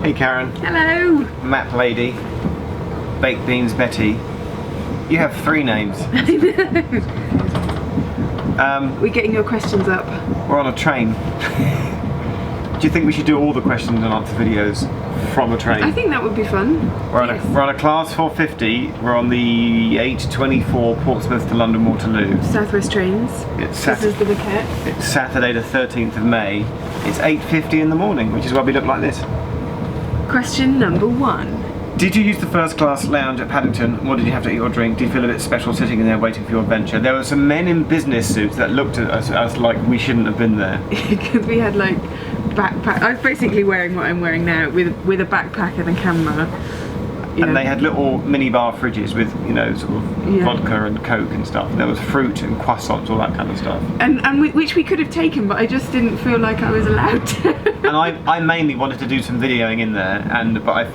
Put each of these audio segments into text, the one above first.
Hey Karen. Hello. Map Lady. Baked Beans Betty. You have 3 names. We're getting your questions up. We're on a train. Do you think we should do all the questions and answer videos from a train? I think that would be fun. We're on a class 450. We're on the 8:24 Portsmouth to London Waterloo. Southwest trains. This is the maquette. It's Saturday the 13th of May. It's 8:50 in the morning, which is why we look like this. Question number 1. Did you use the first class lounge at Paddington? What did you have to eat or drink? Did you feel a bit special sitting in there waiting for your adventure? There were some men in business suits that looked at us like we shouldn't have been there. Because we had like backpack. I was basically wearing what I'm wearing now with a backpack and a camera. And they had little mini bar fridges with, you know, sort of vodka and coke and stuff. There was fruit and croissants, all that kind of stuff. Which we could have taken, but I just didn't feel like I was allowed to. And I mainly wanted to do some videoing in there,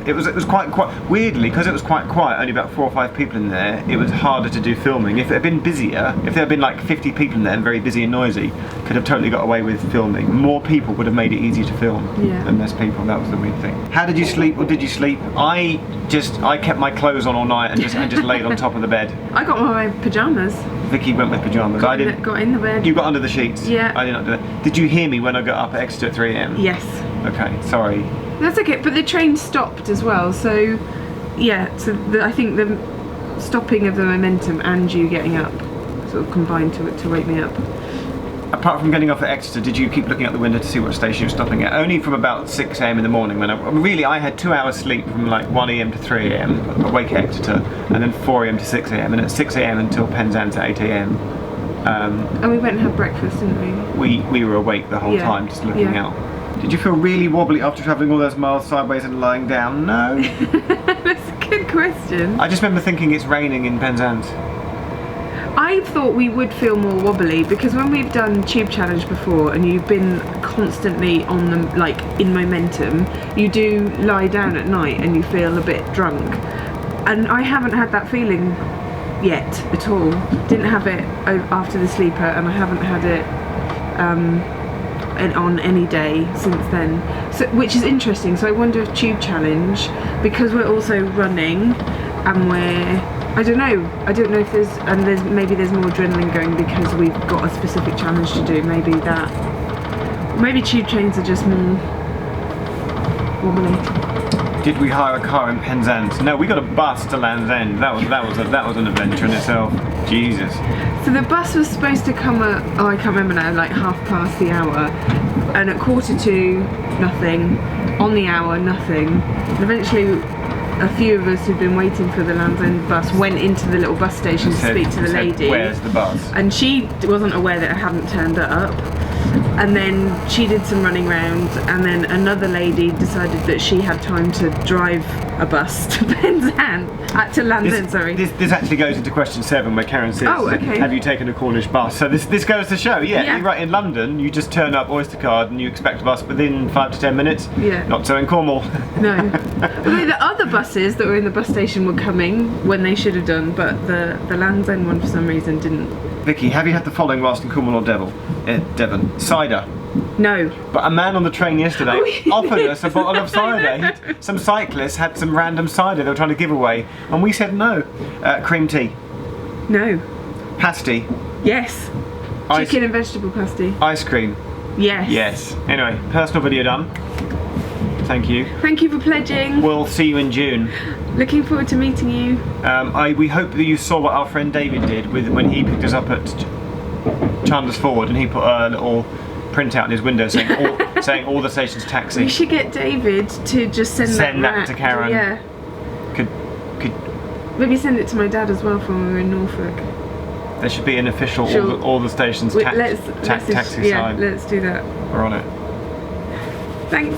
it was quite weirdly, because it was quite quiet, only about 4 or 5 people in there. It was harder to do filming. If it had been busier, if there had been like 50 people in there and very busy and noisy, could have totally got away with filming. More people would have made it easier to film than less people. That was the weird thing. How did you sleep, or did you sleep? I kept my clothes on all night and just laid on top of the bed. I got my pyjamas. Vicky went with pyjamas. I didn't. Got in the bed. You got under the sheets? Yeah. I did not do that. Did you hear me when I got up at Exeter at 3 AM? Yes. Okay, sorry. That's okay, but the train stopped as well, so yeah, I think the stopping of the momentum and you getting up sort of combined to wake me up. Apart from getting off at Exeter, did you keep looking out the window to see what station you were stopping at? Only from about 6 AM in the morning when I had 2 hours sleep from like 1 AM to 3 AM, awake at Exeter, and then 4 AM to 6 AM, and at 6 AM until Penzance at 8 AM. And we went and had breakfast, didn't we? We were awake the whole time, just looking out. Did you feel really wobbly after travelling all those miles sideways and lying down? No. That's a good question. I just remember thinking it's raining in Penzance. I thought we would feel more wobbly because when we've done Tube Challenge before and you've been constantly on them, like in momentum, you do lie down at night and you feel a bit drunk. And I haven't had that feeling yet at all. Didn't have it after the sleeper, and I haven't had it on any day since then. So, which is interesting. So I wonder if Tube Challenge, because we're also running and I don't know if maybe there's more adrenaline going because we've got a specific challenge to do. Maybe tube trains are just more wobbly. Did we hire a car in Penzance? No, we got a bus to Land's End. That was an adventure in itself. Jesus. So the bus was supposed to come at, I can't remember now, like 1/2 the hour, and at 1:45, nothing. On the hour, nothing. And eventually, a few of us who'd been waiting for the Land's End bus went into the little bus station to speak to the lady. Where's the bus? And she wasn't aware that it hadn't turned up. And then she did some running around, and then another lady decided that she had time to drive a bus to Penzance, to Land's End, sorry. This actually goes into question 7 where Karen says, have you taken a Cornish bus? So this goes to show, you're right, in London you just turn up Oyster card and you expect a bus within 5 to 10 minutes. Yeah. Not so in Cornwall. No. Although the other buses that were in the bus station were coming when they should have done, but the Land's End one for some reason didn't. Vicky, have you had the following whilst in Cornwall or Devon? Cider. No. But a man on the train yesterday offered us a bottle of cider. Some cyclists had some random cider they were trying to give away, and we said no. Cream tea. No. Pasty. Yes. Chicken and vegetable pasty. Ice cream. Yes. Yes. Anyway, personal video done. Thank you. Thank you for pledging. We'll see you in June. Looking forward to meeting you. We hope that you saw what our friend David did when he picked us up at Chandler's Ford, and he put a little printout in his window saying all the stations taxi. We should get David to just send that to Karen. Yeah. Could maybe send it to my dad as well from when we were in Norfolk. There should be an official all the stations taxi sign. Yeah, let's do that. We're on it. Thanks.